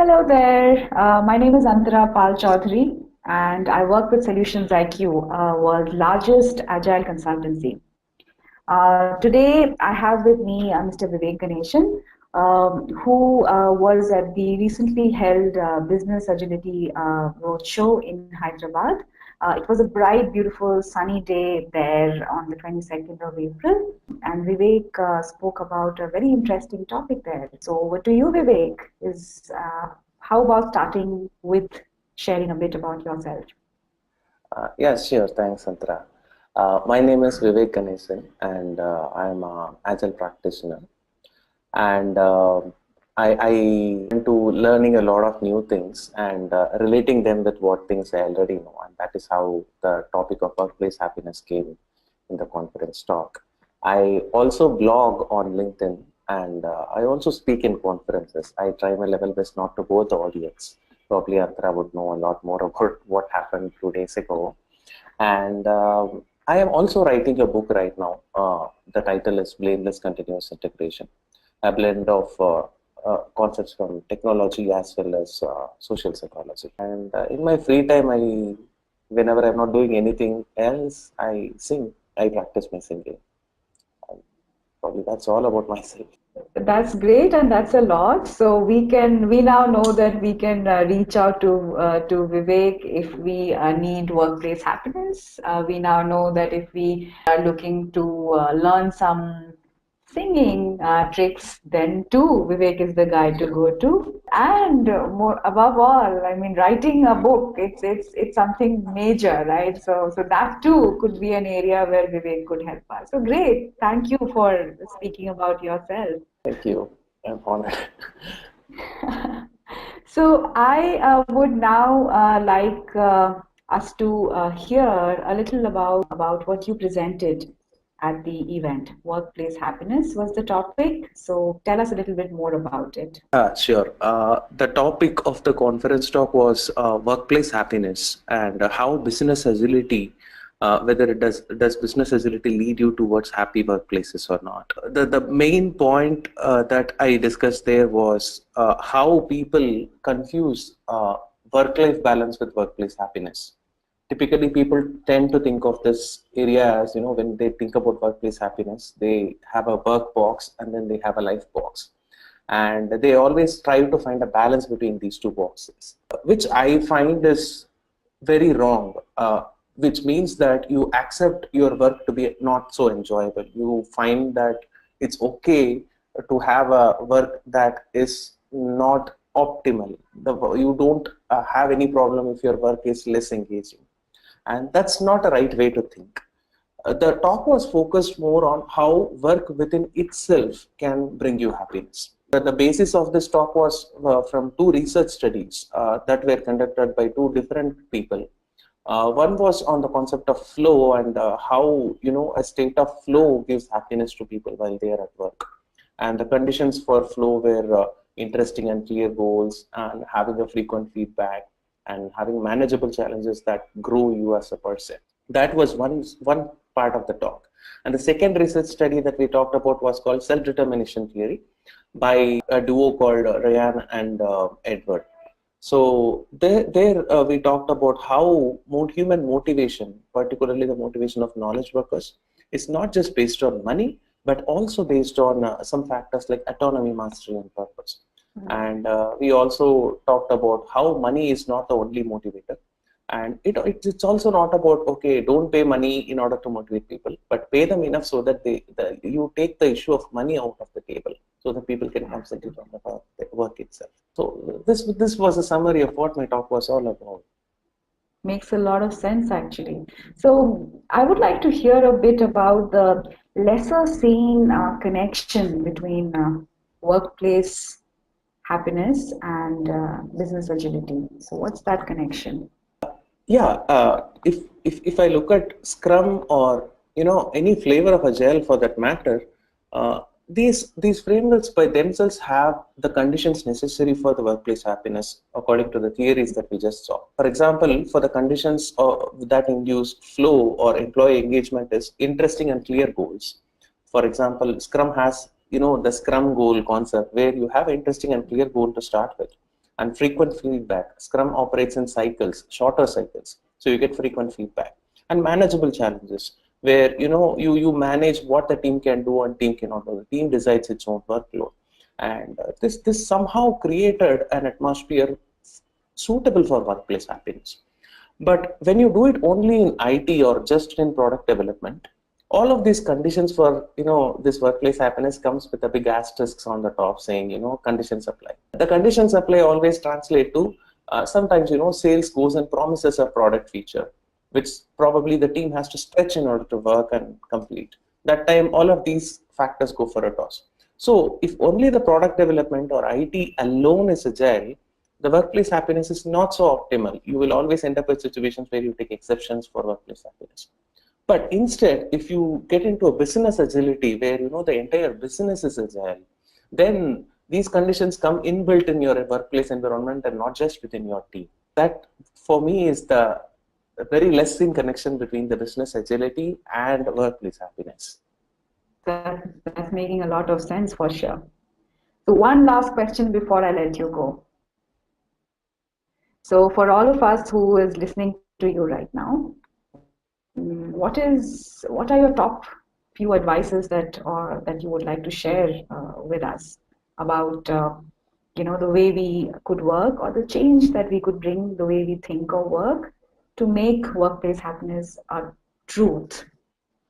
Hello there. My name is Antara Pal Chaudhary, and I work with Solutions IQ, world's largest agile consultancy. Today, I have with me Mr. Vivek Ganesan, who was at the recently held Business Agility Roadshow in Hyderabad. It was a bright, beautiful, sunny day there on the 22nd of April, and Vivek spoke about a very interesting topic there. So, over to you, Vivek. How about starting with sharing a bit about yourself? Yeah, sure. Thanks, Antara. My name is Vivek Ganesan, and I'm an agile practitioner. And I into learning a lot of new things and relating them with what things I already know. And that is how the topic of workplace happiness came in the conference talk. I also blog on LinkedIn, and I also speak in conferences. I try my level best not to bore the audience. Probably Antara would know a lot more about what happened 2 days ago. And I am also writing a book right now. The title is Blameless Continuous Integration, a blend of concepts from technology as well as social psychology. And in my free time, whenever I'm not doing anything else, I sing. I practice my singing. And probably that's all about myself. That's great, and that's a lot. So we now know that we can reach out to Vivek if we need workplace happiness. We now know that if we are looking to learn some singing tricks, then too Vivek is the guy to go to. And more above all, I mean, writing a book, it's something major, right? So that too could be an area where Vivek could help us. So great, thank you for speaking about yourself. Thank you. I'm honored. So I would now like us to hear a little about what you presented at the event. Workplace happiness was the topic. So tell us a little bit more about it. Sure. The topic of the conference talk was workplace happiness and how business agility, whether it does business agility lead you towards happy workplaces or not. The main point that I discussed there was how people confuse work-life balance with workplace happiness. Typically, people tend to think of this area as, when they think about workplace happiness, they have a work box and then they have a life box, and they always try to find a balance between these two boxes, which I find is very wrong, which means that you accept your work to be not so enjoyable. You find that it's okay to have a work that is not optimal. You don't have any problem if your work is less engaging, and that's not a right way to think. The talk was focused more on how work within itself can bring you happiness. The basis of this talk was from two research studies that were conducted by two different people. One was on the concept of flow and how a state of flow gives happiness to people while they are at work. And the conditions for flow were interesting and clear goals, and having a frequent feedback, and having manageable challenges that grow you as a person. That was one part of the talk. And the second research study that we talked about was called self-determination theory by a duo called Ryan and Edward. So there we talked about how human motivation, particularly the motivation of knowledge workers, is not just based on money, but also based on some factors like autonomy, mastery, and purpose. And we also talked about how money is not the only motivator. And it's also not about, okay, don't pay money in order to motivate people, but pay them enough so that you take the issue of money out of the table, so that people can concentrate on the work itself. So this was a summary of what my talk was all about. Makes a lot of sense, actually. So I would like to hear a bit about the lesser seen connection between workplace happiness and business agility. So what's that connection? Yeah, if I look at Scrum or any flavor of Agile for that matter, these frameworks by themselves have the conditions necessary for the workplace happiness according to the theories that we just saw. For example, for the conditions that induce flow or employee engagement is interesting and clear goals. For example, Scrum has the Scrum goal concept where you have an interesting and clear goal to start with. and frequent feedback. Scrum operates in cycles, shorter cycles, so you get frequent feedback. And manageable challenges, where you manage what the team can do and team cannot do. The team decides its own workload, and this somehow created an atmosphere suitable for workplace happiness. But when you do it only in IT or just in product development, all of these conditions for this workplace happiness comes with a big asterisks on the top saying conditions apply. The conditions apply always translate to sometimes sales goes and promises a product feature which probably the team has to stretch in order to work and complete. That time all of these factors go for a toss. So if only the product development or IT alone is agile, the workplace happiness is not so optimal. You will always end up with situations where you take exceptions for workplace happiness. But instead, if you get into a business agility where the entire business is agile, then these conditions come inbuilt in your workplace environment and not just within your team. That for me is the very less in connection between the business agility and workplace happiness. That's making a lot of sense for sure. So one last question before I let you go. So for all of us who is listening to you right now, what are your top few advices that you would like to share with us about the way we could work or the change that we could bring the way we think or work to make workplace happiness a truth?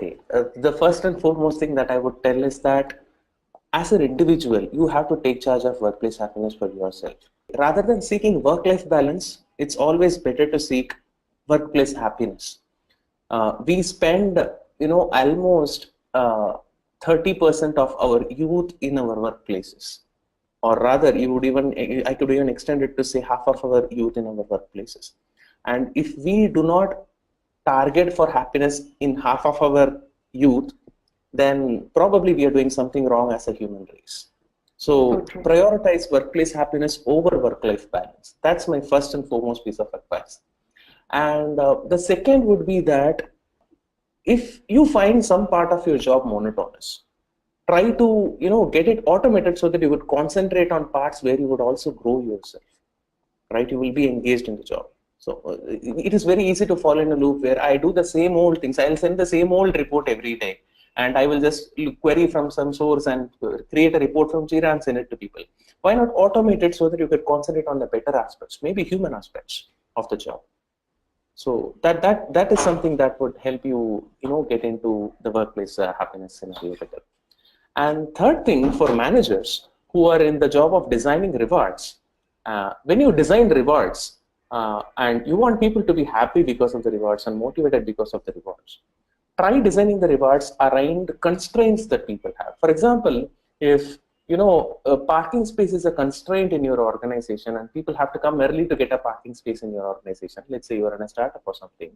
Okay. The first and foremost thing that I would tell is that as an individual, you have to take charge of workplace happiness for yourself. Rather than seeking work-life balance, it's always better to seek workplace happiness. We spend, almost 30% of our youth in our workplaces, or rather, I could even extend it to say half of our youth in our workplaces. And if we do not target for happiness in half of our youth, then probably we are doing something wrong as a human race. So prioritize workplace happiness over work-life balance. That's my first and foremost piece of advice. And the second would be that if you find some part of your job monotonous, try to get it automated so that you would concentrate on parts where you would also grow yourself, right? You will be engaged in the job. So it is very easy to fall in a loop where I do the same old things. I'll send the same old report every day, and I will just query from some source and create a report from Jira and send it to people. Why not automate it so that you could concentrate on the better aspects, maybe human aspects of the job? So that is something that would help you get into the workplace happiness scenario better. And third thing, for managers who are in the job of designing rewards, when you design rewards and you want people to be happy because of the rewards and motivated because of the rewards, try designing the rewards around constraints that people have. For example, if a parking space is a constraint in your organization and people have to come early to get a parking space in your organization, let's say you are in a startup or something,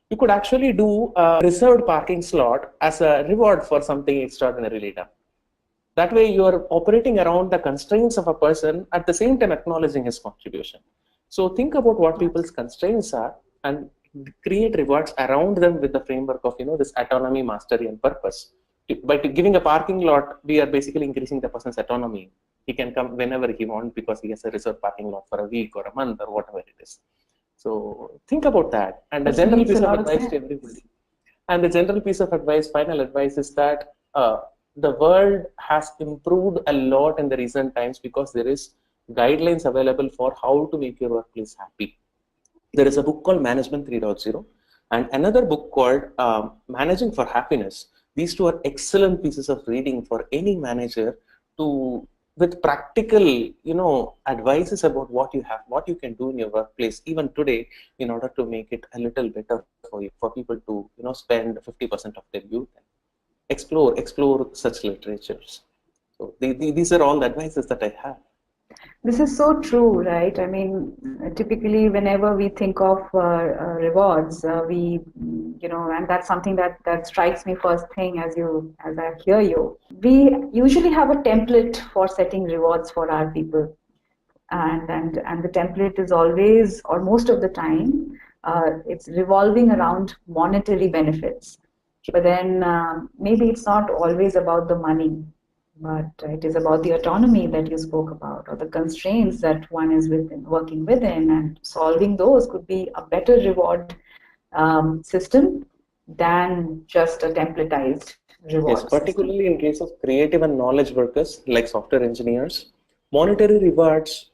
you could actually do a reserved parking slot as a reward for something extraordinarily done. That way you are operating around the constraints of a person, at the same time acknowledging his contribution. So think about what people's constraints are and create rewards around them with the framework of this autonomy, mastery, and purpose. By giving a parking lot, we are basically increasing the person's autonomy. He can come whenever he wants because he has a reserved parking lot for a week or a month or whatever it is. So think about that. And the general piece of advice to everybody. And the general piece of advice, final advice, is that the world has improved a lot in the recent times because there is guidelines available for how to make your workplace happy. There is a book called Management 3.0 and another book called Managing for Happiness. These two are excellent pieces of reading for any manager with practical, advices about what you have, what you can do in your workplace even today in order to make it a little better for you, for people to, spend 50% of their youth and explore such literatures. So these are all the advices that I have. This is so true, right? I mean, typically, whenever we think of rewards, and that's something that strikes me first thing as I hear you. We usually have a template for setting rewards for our people, and the template is always, or most of the time, it's revolving around monetary benefits. But then maybe it's not always about the money. but it is about the autonomy that you spoke about, or the constraints that one is within, working within, and solving those could be a better reward system than just a templatized reward Yes, system. particularly in case of creative and knowledge workers like software engineers, monetary rewards,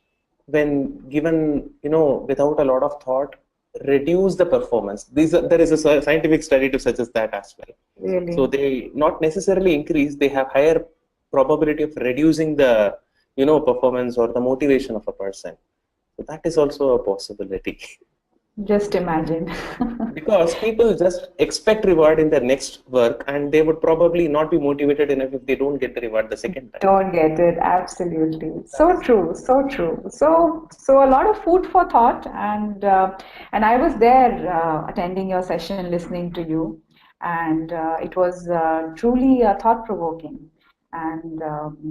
when given, without a lot of thought, reduce the performance. There is a scientific study to suggest that as well. So Really, they not necessarily increase; they have higher probability of reducing the, performance or the motivation of a person. So that is also a possibility. just imagine. Because people just expect reward in their next work, and they would probably not be motivated enough if they don't get the reward the second time. Don't get it. Absolutely. That So is true. So true. So a lot of food for thought, and I was there attending your session, listening to you, and it was truly thought provoking. And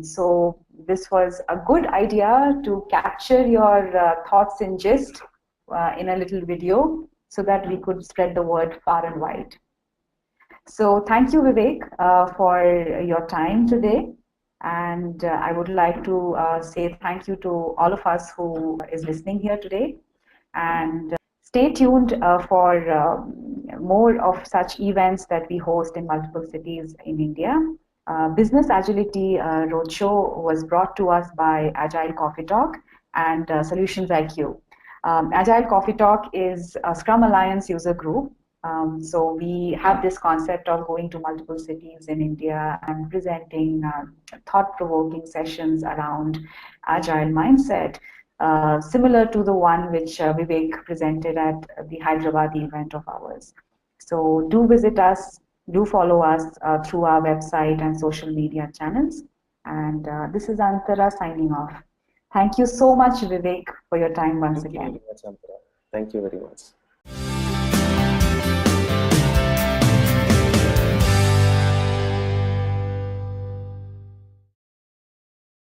so this was a good idea to capture your thoughts in gist in a little video so that we could spread the word far and wide. So thank you, Vivek, for your time today. And I would like to say thank you to all of us who is listening here today. And stay tuned for more of such events that we host in multiple cities in India. Business Agility Roadshow was brought to us by Agile Coffee Talk and Solutions IQ. Agile Coffee Talk is a Scrum Alliance user group. So we have this concept of going to multiple cities in India and presenting thought-provoking sessions around agile mindset, similar to the one which Vivek presented at the Hyderabad event of ours. So do visit us, do follow us through our website and social media channels. And this is Antara signing off. Thank you so much, Vivek, for your time once Thank you again. very much, Ampara. Thank you very much.